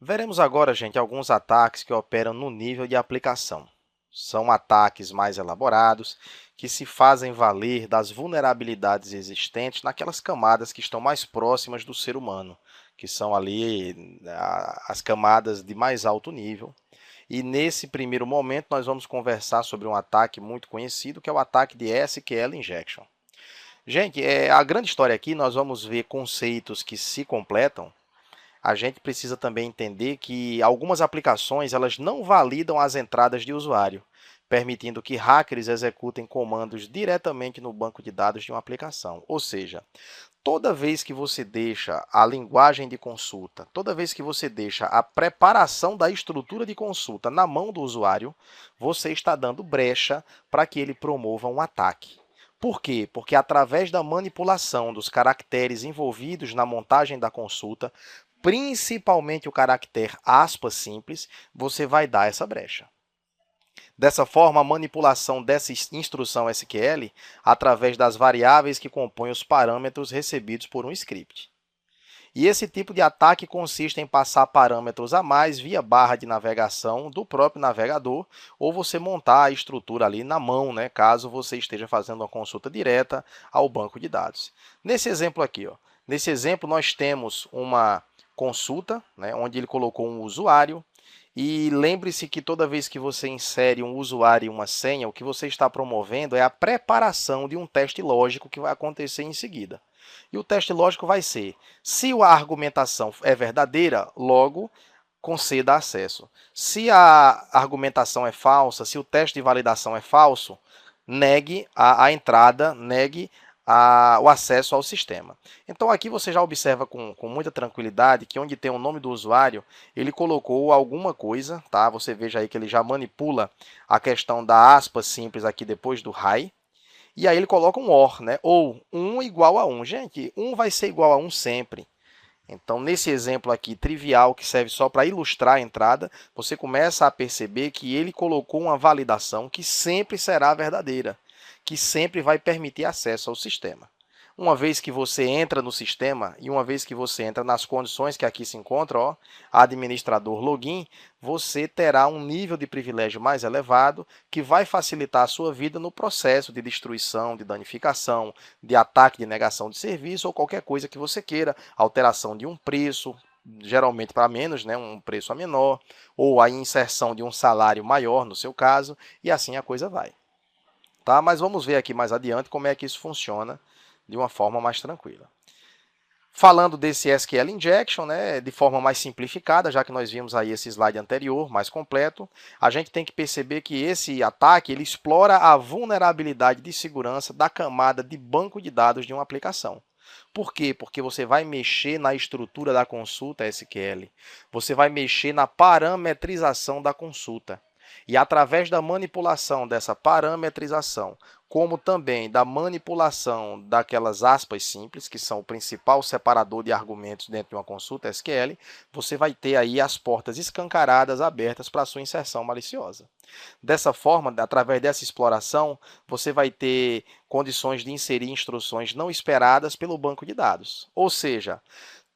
Veremos agora, gente, alguns ataques que operam no nível de aplicação. São ataques mais elaborados que se fazem valer das vulnerabilidades existentes naquelas camadas que estão mais próximas do ser humano, que são ali as camadas de mais alto nível. E nesse primeiro momento nós vamos conversar sobre um ataque muito conhecido, que é o ataque de SQL Injection. Gente, a grande história aqui, nós vamos ver conceitos que se completam. A gente precisa também entender que algumas aplicações elas não validam as entradas de usuário, permitindo que hackers executem comandos diretamente no banco de dados de uma aplicação. Ou seja, toda vez que você deixa a linguagem de consulta, toda vez que você deixa a preparação da estrutura de consulta na mão do usuário, você está dando brecha para que ele promova um ataque. Por quê? Porque através da manipulação dos caracteres envolvidos na montagem da consulta, principalmente o caractere aspas simples, você vai dar essa brecha. Dessa forma, a manipulação dessa instrução SQL através das variáveis que compõem os parâmetros recebidos por um script. E esse tipo de ataque consiste em passar parâmetros a mais via barra de navegação do próprio navegador, ou você montar a estrutura ali na mão, caso você esteja fazendo uma consulta direta ao banco de dados. Nesse exemplo aqui, nesse exemplo nós temos uma consulta, onde ele colocou um usuário, e lembre-se que toda vez que você insere um usuário e uma senha, o que você está promovendo é a preparação de um teste lógico que vai acontecer em seguida. E o teste lógico vai ser, se a argumentação é verdadeira, logo conceda acesso. Se a argumentação é falsa, se o teste de validação é falso, negue a entrada, negue o acesso ao sistema. Então aqui você já observa com muita tranquilidade que onde tem o nome do usuário, ele colocou alguma coisa, tá? Você veja aí que ele já manipula a questão da aspa simples aqui depois do high, e aí ele coloca um OR, ou 1 igual a 1. Gente, 1 vai ser igual a 1 sempre. Então, nesse exemplo aqui, trivial, que serve só para ilustrar a entrada, você começa a perceber que ele colocou uma validação que sempre será verdadeira, que sempre vai permitir acesso ao sistema. Uma vez que você entra no sistema e uma vez que você entra nas condições que aqui se encontra, administrador login, você terá um nível de privilégio mais elevado que vai facilitar a sua vida no processo de destruição, de danificação, de ataque, de negação de serviço ou qualquer coisa que você queira, alteração de um preço, geralmente para menos, um preço a menor, ou a inserção de um salário maior no seu caso, e assim a coisa vai. Tá? Mas vamos ver aqui mais adiante como é que isso funciona de uma forma mais tranquila. Falando desse SQL Injection, de forma mais simplificada, já que nós vimos aí esse slide anterior, mais completo, a gente tem que perceber que esse ataque ele explora a vulnerabilidade de segurança da camada de banco de dados de uma aplicação. Por quê? Porque você vai mexer na estrutura da consulta SQL, você vai mexer na parametrização da consulta. E através da manipulação dessa parametrização, como também da manipulação daquelas aspas simples, que são o principal separador de argumentos dentro de uma consulta SQL, você vai ter aí as portas escancaradas, abertas para a sua inserção maliciosa. Dessa forma, através dessa exploração, você vai ter condições de inserir instruções não esperadas pelo banco de dados. Ou seja,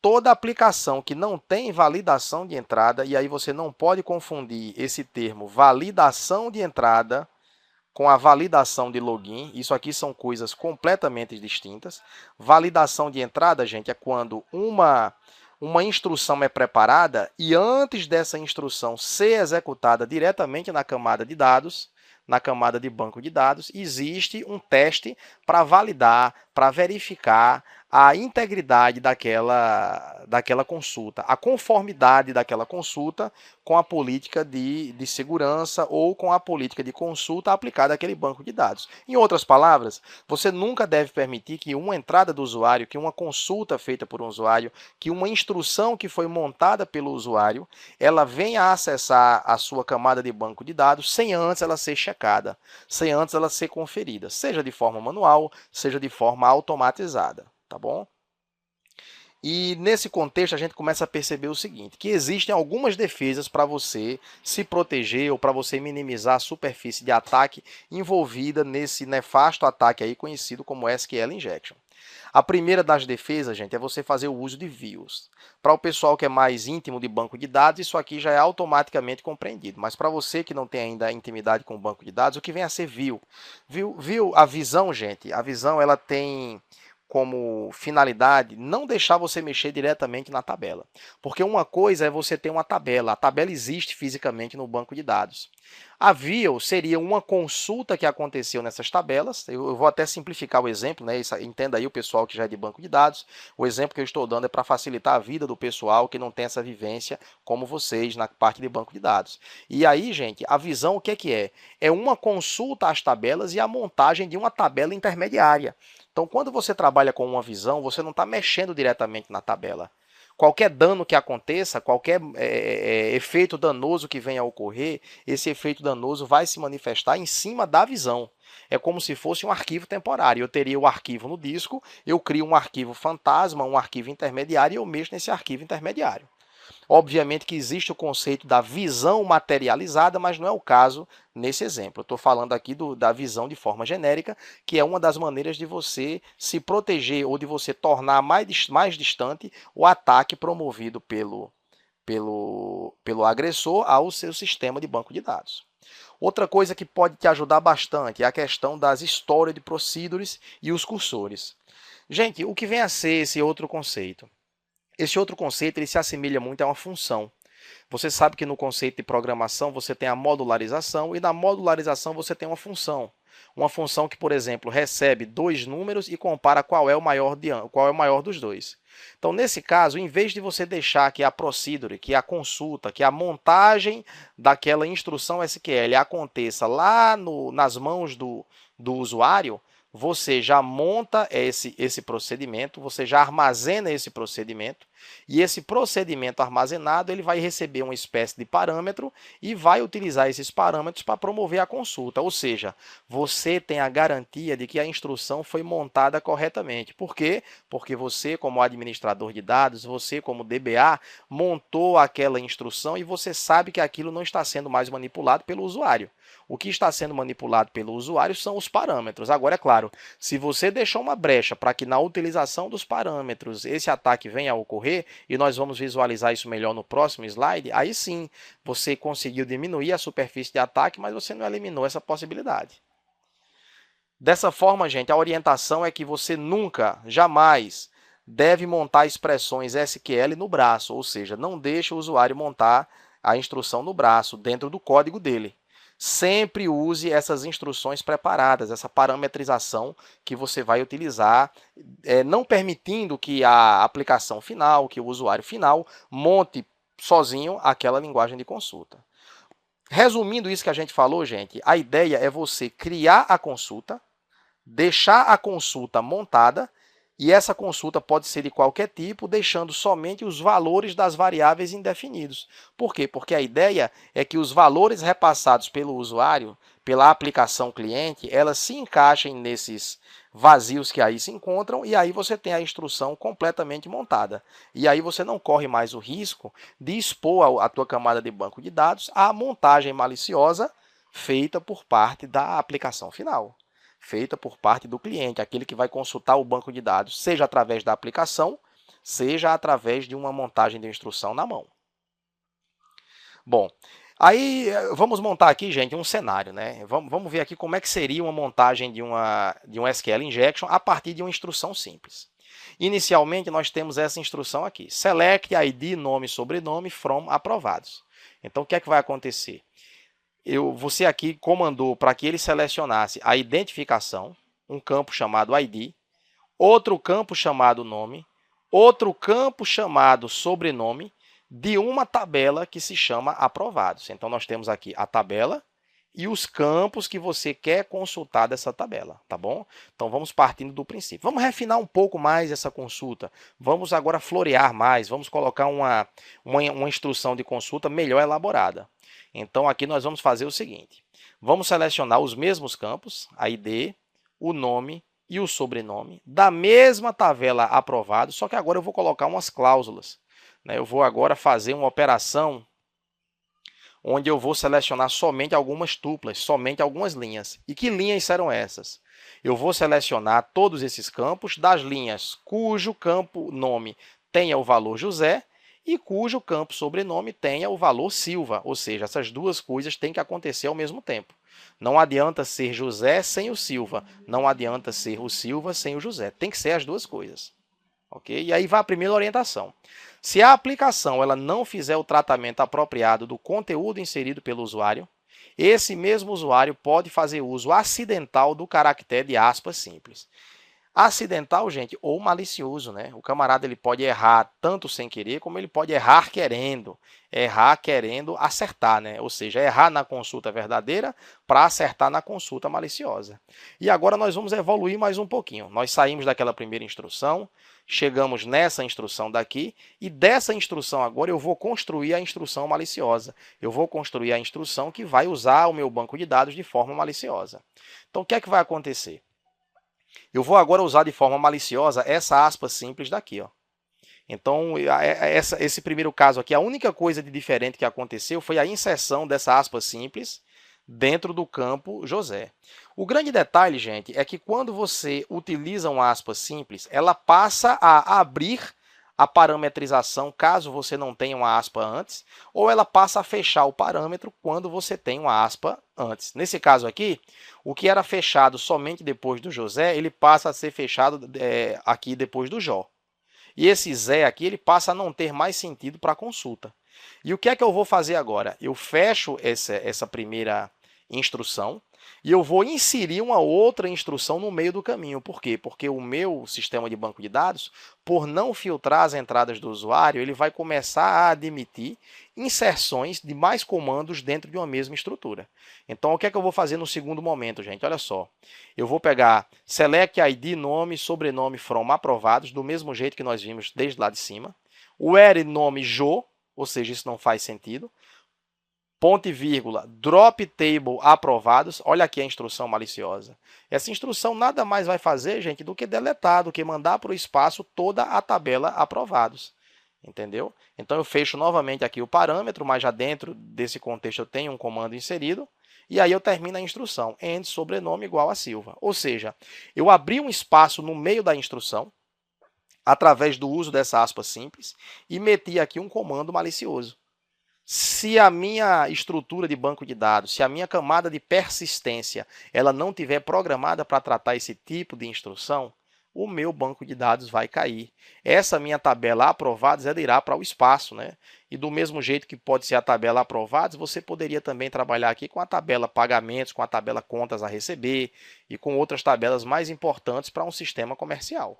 toda aplicação que não tem validação de entrada, e aí você não pode confundir esse termo validação de entrada com a validação de login. Isso aqui são coisas completamente distintas. Validação de entrada, gente, é quando uma instrução é preparada e antes dessa instrução ser executada diretamente na camada de dados, na camada de banco de dados, existe um teste para validar, para verificar a integridade daquela consulta, a conformidade daquela consulta com a política de segurança ou com a política de consulta aplicada àquele banco de dados. Em outras palavras, você nunca deve permitir que uma entrada do usuário, que uma consulta feita por um usuário, que uma instrução que foi montada pelo usuário, ela venha acessar a sua camada de banco de dados sem antes ela ser checada, sem antes ela ser conferida, seja de forma manual, seja de forma automatizada. Tá bom? E nesse contexto a gente começa a perceber o seguinte, que existem algumas defesas para você se proteger ou para você minimizar a superfície de ataque envolvida nesse nefasto ataque aí conhecido como SQL Injection. A primeira das defesas, gente, é você fazer o uso de views. Para o pessoal que é mais íntimo de banco de dados, isso aqui já é automaticamente compreendido. Mas para você que não tem ainda intimidade com o banco de dados, o que vem a ser view? View, a visão, gente, a visão ela tem como finalidade não deixar você mexer diretamente na tabela. Porque uma coisa é você ter uma tabela, a tabela existe fisicamente no banco de dados. A view seria uma consulta que aconteceu nessas tabelas. Eu vou até simplificar o exemplo, né? Entenda aí o pessoal que já é de banco de dados. O exemplo que eu estou dando é para facilitar a vida do pessoal que não tem essa vivência como vocês na parte de banco de dados. E aí, gente, a visão o que é? É uma consulta às tabelas e a montagem de uma tabela intermediária. Então, quando você trabalha com uma visão, você não está mexendo diretamente na tabela. Qualquer dano que aconteça, qualquer efeito danoso que venha a ocorrer, esse efeito danoso vai se manifestar em cima da visão. É como se fosse um arquivo temporário. Eu teria o arquivo no disco, eu crio um arquivo fantasma, um arquivo intermediário e eu mexo nesse arquivo intermediário. Obviamente que existe o conceito da visão materializada, mas não é o caso nesse exemplo. Eu estou falando aqui da visão de forma genérica, que é uma das maneiras de você se proteger ou de você tornar mais distante o ataque promovido pelo agressor ao seu sistema de banco de dados. Outra coisa que pode te ajudar bastante é a questão das storage procedures e os cursores. Gente, o que vem a ser esse outro conceito? Esse outro conceito ele se assemelha muito a uma função. Você sabe que no conceito de programação você tem a modularização e na modularização você tem uma função. Uma função que, por exemplo, recebe dois números e compara qual é o maior dos dois. Então, nesse caso, em vez de você deixar que a procedure, que a consulta, que a montagem daquela instrução SQL aconteça lá nas mãos do usuário, você já monta esse procedimento, você já armazena esse procedimento, e esse procedimento armazenado ele vai receber uma espécie de parâmetro e vai utilizar esses parâmetros para promover a consulta. Ou seja, você tem a garantia de que a instrução foi montada corretamente. Por quê? Porque você, como administrador de dados, você, como DBA, montou aquela instrução e você sabe que aquilo não está sendo mais manipulado pelo usuário. O que está sendo manipulado pelo usuário são os parâmetros. Agora, é claro, se você deixou uma brecha para que na utilização dos parâmetros esse ataque venha a ocorrer, e nós vamos visualizar isso melhor no próximo slide, aí sim você conseguiu diminuir a superfície de ataque, mas você não eliminou essa possibilidade. Dessa forma, gente, a orientação é que você nunca, jamais, deve montar expressões SQL no braço, ou seja, não deixe o usuário montar a instrução no braço, dentro do código dele. Sempre use essas instruções preparadas, essa parametrização que você vai utilizar, não permitindo que a aplicação final, que o usuário final, monte sozinho aquela linguagem de consulta. Resumindo isso que a gente falou, gente, a ideia é você criar a consulta, deixar a consulta montada, e essa consulta pode ser de qualquer tipo, deixando somente os valores das variáveis indefinidos. Por quê? Porque a ideia é que os valores repassados pelo usuário, pela aplicação cliente, elas se encaixem nesses vazios que aí se encontram, e aí você tem a instrução completamente montada. E aí você não corre mais o risco de expor a tua camada de banco de dados à montagem maliciosa feita por parte da aplicação final, feita por parte do cliente, aquele que vai consultar o banco de dados, seja através da aplicação, seja através de uma montagem de instrução na mão. Bom, aí vamos montar aqui, gente, um cenário, né? Vamos ver aqui como é que seria uma montagem de um SQL Injection a partir de uma instrução simples. Inicialmente, nós temos essa instrução aqui, select ID, nome, sobrenome, from aprovados. Então, o que é que vai acontecer? Você aqui comandou para que ele selecionasse a identificação, um campo chamado ID, outro campo chamado nome, outro campo chamado sobrenome, de uma tabela que se chama aprovados. Então, nós temos aqui a tabela e os campos que você quer consultar dessa tabela, tá bom? Então, vamos partindo do princípio. Vamos refinar um pouco mais essa consulta. Vamos agora florear mais, vamos colocar uma instrução de consulta melhor elaborada. Então, aqui nós vamos fazer o seguinte. Vamos selecionar os mesmos campos, a ID, o nome e o sobrenome, da mesma tabela aprovado, só que agora eu vou colocar umas cláusulas. Eu vou agora fazer uma operação onde eu vou selecionar somente algumas tuplas, somente algumas linhas. E que linhas serão essas? Eu vou selecionar todos esses campos das linhas cujo campo nome tenha o valor José e cujo campo sobrenome tenha o valor Silva, ou seja, essas duas coisas têm que acontecer ao mesmo tempo. Não adianta ser José sem o Silva, não adianta ser o Silva sem o José, tem que ser as duas coisas. Okay? E aí vai a primeira orientação. Se a aplicação ela não fizer o tratamento apropriado do conteúdo inserido pelo usuário, esse mesmo usuário pode fazer uso acidental do caractere de aspas simples. Acidental, gente, ou malicioso, né? O camarada ele pode errar tanto sem querer, como ele pode errar querendo acertar, né? Ou seja, errar na consulta verdadeira para acertar na consulta maliciosa. E agora nós vamos evoluir mais um pouquinho. Nós saímos daquela primeira instrução, chegamos nessa instrução daqui, e dessa instrução agora eu vou construir a instrução maliciosa. Eu vou construir a instrução que vai usar o meu banco de dados de forma maliciosa. Então, o que é que vai acontecer? Eu vou agora usar de forma maliciosa essa aspa simples daqui. Ó. Então, esse primeiro caso aqui, a única coisa de diferente que aconteceu foi a inserção dessa aspa simples dentro do campo José. O grande detalhe, gente, é que quando você utiliza uma aspa simples, ela passa a abrir a parametrização caso você não tenha uma aspa antes, ou ela passa a fechar o parâmetro quando você tem uma aspa antes. Nesse caso aqui, o que era fechado somente depois do José, ele passa a ser fechado aqui depois do Jó. E esse Zé aqui, ele passa a não ter mais sentido para a consulta. E o que é que eu vou fazer agora? Eu fecho essa primeira instrução e eu vou inserir uma outra instrução no meio do caminho. Por quê? Porque o meu sistema de banco de dados, por não filtrar as entradas do usuário, ele vai começar a admitir inserções de mais comandos dentro de uma mesma estrutura. Então, o que é que eu vou fazer no segundo momento, gente? Olha só. Eu vou pegar select ID, nome, sobrenome, from aprovados, do mesmo jeito que nós vimos desde lá de cima. Where nome Jo, ou seja, isso não faz sentido. Ponto e vírgula, drop table aprovados. Olha aqui a instrução maliciosa. Essa instrução nada mais vai fazer, gente, do que deletar, do que mandar para o espaço toda a tabela aprovados. Entendeu? Então eu fecho novamente aqui o parâmetro, mas já dentro desse contexto eu tenho um comando inserido. E aí eu termino a instrução, end sobrenome igual a Silva. Ou seja, eu abri um espaço no meio da instrução, através do uso dessa aspa simples, e meti aqui um comando malicioso. Se a minha estrutura de banco de dados, se a minha camada de persistência, ela não tiver programada para tratar esse tipo de instrução, o meu banco de dados vai cair. Essa minha tabela aprovados, ela irá para o espaço, né? E do mesmo jeito que pode ser a tabela aprovados, você poderia também trabalhar aqui com a tabela pagamentos, com a tabela contas a receber e com outras tabelas mais importantes para um sistema comercial.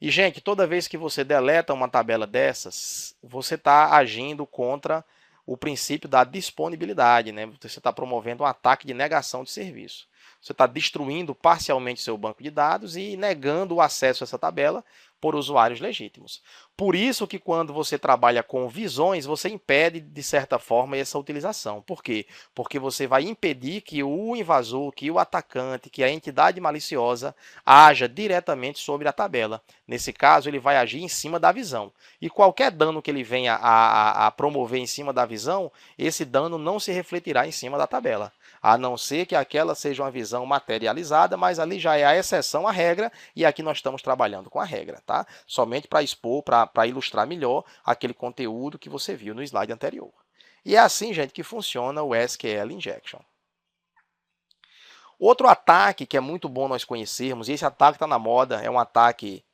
E, gente, toda vez que você deleta uma tabela dessas, você está agindo contra o princípio da disponibilidade, né? Você está promovendo um ataque de negação de serviço. Você está destruindo parcialmente seu banco de dados e negando o acesso a essa tabela por usuários legítimos. Por isso que quando você trabalha com visões, você impede, de certa forma, essa utilização. Por quê? Porque você vai impedir que o invasor, que o atacante, que a entidade maliciosa haja diretamente sobre a tabela. Nesse caso, ele vai agir em cima da visão. E qualquer dano que ele venha a promover em cima da visão, esse dano não se refletirá em cima da tabela. A não ser que aquela seja uma visão materializada, mas ali já é a exceção à regra, e aqui nós estamos trabalhando com a regra, tá? Somente para expor, para ilustrar melhor aquele conteúdo que você viu no slide anterior. E é assim, gente, que funciona o SQL Injection. Outro ataque que é muito bom nós conhecermos, e esse ataque está na moda, é um ataque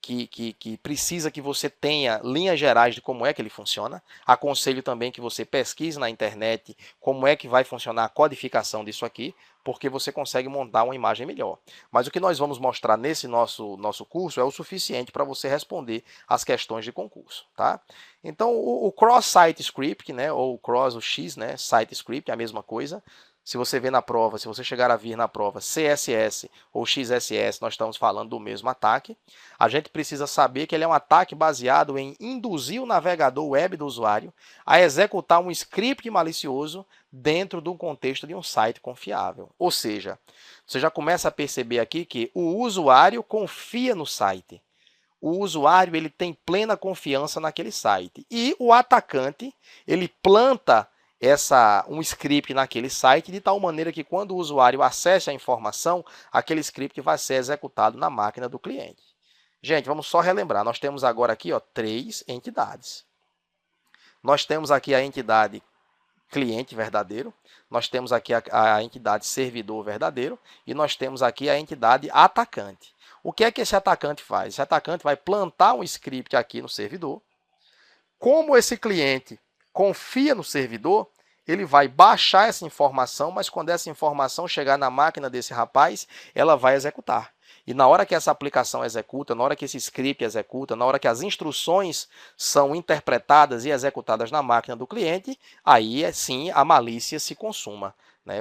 que precisa que você tenha linhas gerais de como é que ele funciona. Aconselho também que você pesquise na internet como é que vai funcionar a codificação disso aqui, porque você consegue montar uma imagem melhor. Mas o que nós vamos mostrar nesse nosso curso é o suficiente para você responder as questões de concurso. Tá? Então, o cross-site script, né, ou cross, o X, né, site script, é a mesma coisa. Se você ver na prova, se você chegar a vir na prova CSS ou XSS, nós estamos falando do mesmo ataque. A gente precisa saber que ele é um ataque baseado em induzir o navegador web do usuário a executar um script malicioso dentro do contexto de um site confiável. Ou seja, você já começa a perceber aqui que o usuário confia no site. O usuário ele tem plena confiança naquele site. E o atacante ele planta um script naquele site de tal maneira que quando o usuário acesse a informação, aquele script vai ser executado na máquina do cliente. Gente, vamos só relembrar, nós temos agora aqui 3 entidades. Nós temos aqui a entidade cliente verdadeiro, nós temos aqui a entidade servidor verdadeiro e nós temos aqui a entidade atacante. O que é que esse atacante faz? Esse atacante vai plantar um script aqui no servidor. Como esse cliente confia no servidor, ele vai baixar essa informação, mas quando essa informação chegar na máquina desse rapaz, ela vai executar. E na hora que essa aplicação executa, na hora que esse script executa, na hora que as instruções são interpretadas e executadas na máquina do cliente, aí sim a malícia se consuma.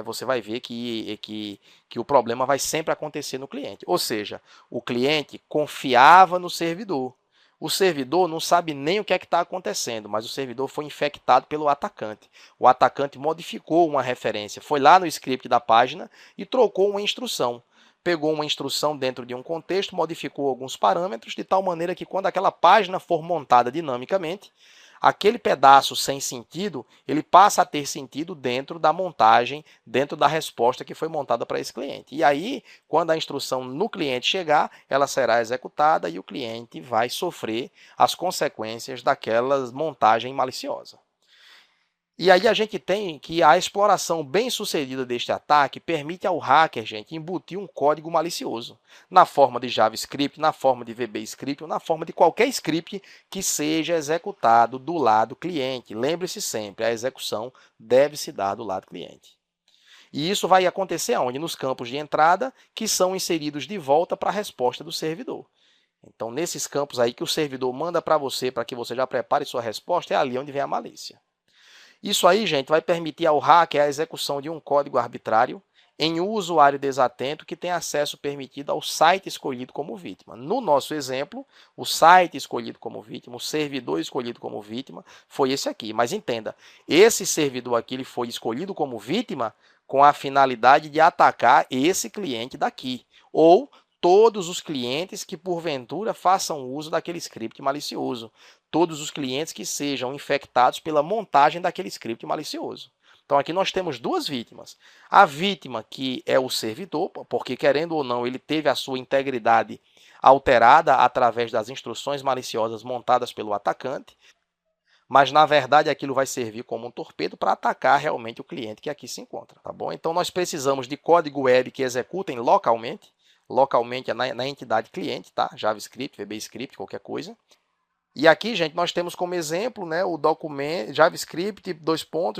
Você vai ver que o problema vai sempre acontecer no cliente. Ou seja, o cliente confiava no servidor. O servidor não sabe nem o que é que está acontecendo, mas o servidor foi infectado pelo atacante. O atacante modificou uma referência, foi lá no script da página e trocou uma instrução. Pegou uma instrução dentro de um contexto, modificou alguns parâmetros, de tal maneira que quando aquela página for montada dinamicamente, aquele pedaço sem sentido, ele passa a ter sentido dentro da montagem, dentro da resposta que foi montada para esse cliente. E aí, quando a instrução no cliente chegar, ela será executada e o cliente vai sofrer as consequências daquela montagem maliciosa. E aí a gente tem que a exploração bem-sucedida deste ataque permite ao hacker, gente, embutir um código malicioso, na forma de JavaScript, na forma de VBScript, ou na forma de qualquer script que seja executado do lado cliente. Lembre-se sempre, a execução deve se dar do lado cliente. E isso vai acontecer onde? Nos campos de entrada, que são inseridos de volta para a resposta do servidor. Então, nesses campos aí que o servidor manda para você, para que você já prepare sua resposta, é ali onde vem a malícia. Isso aí, gente, vai permitir ao hacker a execução de um código arbitrário em um usuário desatento que tem acesso permitido ao site escolhido como vítima. No nosso exemplo, o site escolhido como vítima, o servidor escolhido como vítima, foi esse aqui. Mas entenda, esse servidor aqui ele foi escolhido como vítima com a finalidade de atacar esse cliente daqui, ou todos os clientes que porventura façam uso daquele script malicioso, todos os clientes que sejam infectados pela montagem daquele script malicioso. Então aqui nós temos duas vítimas. A vítima que é o servidor, porque querendo ou não ele teve a sua integridade alterada através das instruções maliciosas montadas pelo atacante, mas na verdade aquilo vai servir como um torpedo para atacar realmente o cliente que aqui se encontra, tá bom? Então nós precisamos de código web que executem localmente é na entidade cliente, tá? JavaScript, VBScript, qualquer coisa. E aqui, gente, nós temos como exemplo, o documento JavaScript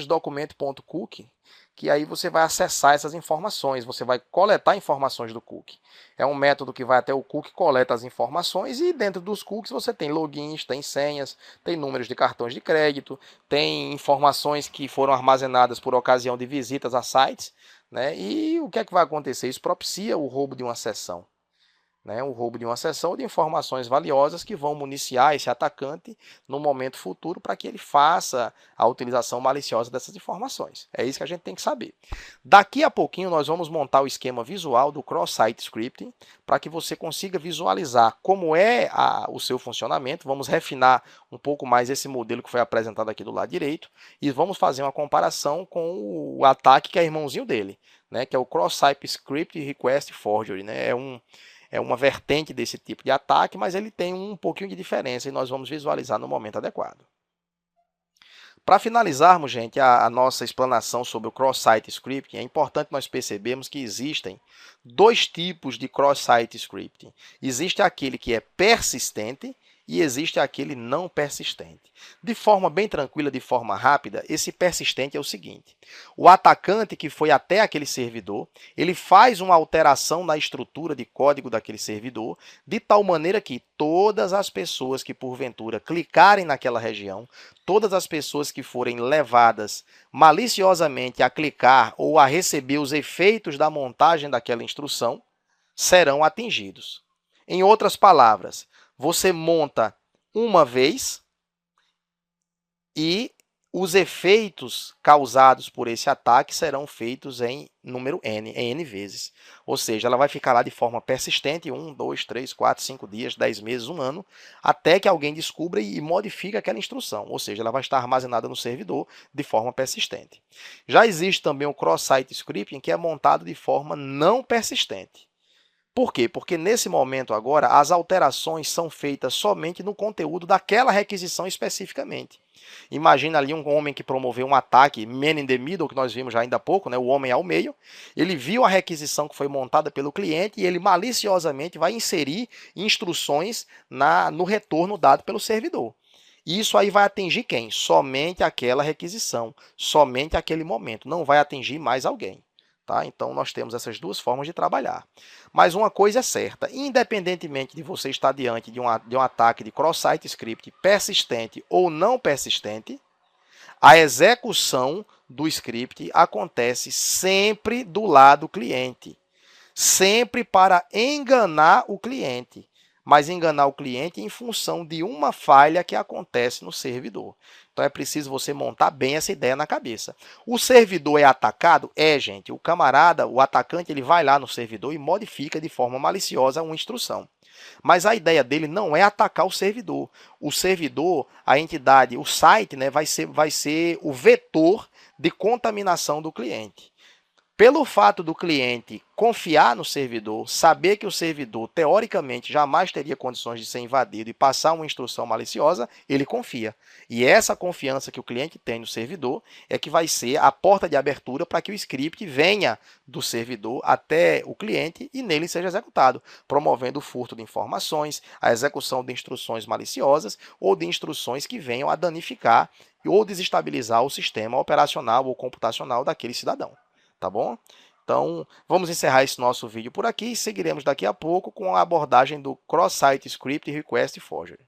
documento.cookie, que aí você vai acessar essas informações, você vai coletar informações do cookie. É um método que vai até o cookie, coleta as informações e dentro dos cookies você tem logins, tem senhas, tem números de cartões de crédito, tem informações que foram armazenadas por ocasião de visitas a sites, E o que é que vai acontecer? Isso propicia o roubo de uma sessão. O roubo de uma sessão de informações valiosas que vão municiar esse atacante no momento futuro para que ele faça a utilização maliciosa dessas informações. É isso que a gente tem que saber. Daqui a pouquinho nós vamos montar o esquema visual do Cross-Site Scripting para que você consiga visualizar como é o seu funcionamento. Vamos refinar um pouco mais esse modelo que foi apresentado aqui do lado direito e vamos fazer uma comparação com o ataque que é irmãozinho dele, que é o Cross-Site Script Request Forgery. É uma vertente desse tipo de ataque, mas ele tem um pouquinho de diferença e nós vamos visualizar no momento adequado. Para finalizarmos, gente, a nossa explanação sobre o Cross-Site Scripting, é importante nós percebermos que existem dois tipos de Cross-Site Scripting. Existe aquele que é persistente e existe aquele não persistente. De forma bem tranquila, de forma rápida, esse persistente é o seguinte: o atacante que foi até aquele servidor, ele faz uma alteração na estrutura de código daquele servidor, de tal maneira que todas as pessoas que porventura clicarem naquela região, todas as pessoas que forem levadas maliciosamente a clicar ou a receber os efeitos da montagem daquela instrução, serão atingidos. Em outras palavras, você monta uma vez e os efeitos causados por esse ataque serão feitos em número n, em n vezes. Ou seja, ela vai ficar lá de forma persistente, 1, 2, 3, 4, 5 dias, 10 meses, 1 ano, até que alguém descubra e modifique aquela instrução. Ou seja, ela vai estar armazenada no servidor de forma persistente. Já existe também o cross-site scripting, que é montado de forma não persistente. Por quê? Porque nesse momento agora, as alterações são feitas somente no conteúdo daquela requisição especificamente. Imagina ali um homem que promoveu um ataque, man in the middle, que nós vimos já ainda há pouco, né, o homem ao meio. Ele viu a requisição que foi montada pelo cliente e ele maliciosamente vai inserir instruções no retorno dado pelo servidor. Isso aí vai atingir quem? Somente aquela requisição, somente aquele momento, não vai atingir mais alguém. Tá? Então, nós temos essas duas formas de trabalhar. Mas uma coisa é certa, independentemente de você estar diante de um ataque de cross-site script persistente ou não persistente, a execução do script acontece sempre do lado cliente, sempre para enganar o cliente, mas enganar o cliente em função de uma falha que acontece no servidor. Então é preciso você montar bem essa ideia na cabeça. O servidor é atacado? É, gente. O camarada, o atacante, ele vai lá no servidor e modifica de forma maliciosa uma instrução. Mas a ideia dele não é atacar o servidor. O servidor, a entidade, o site, né, vai ser o vetor de contaminação do cliente. Pelo fato do cliente confiar no servidor, saber que o servidor, teoricamente, jamais teria condições de ser invadido e passar uma instrução maliciosa, ele confia. E essa confiança que o cliente tem no servidor é que vai ser a porta de abertura para que o script venha do servidor até o cliente e nele seja executado, promovendo o furto de informações, a execução de instruções maliciosas ou de instruções que venham a danificar ou desestabilizar o sistema operacional ou computacional daquele cidadão. Tá bom? Então, vamos encerrar esse nosso vídeo por aqui e seguiremos daqui a pouco com a abordagem do Cross-Site Script Request Forgery.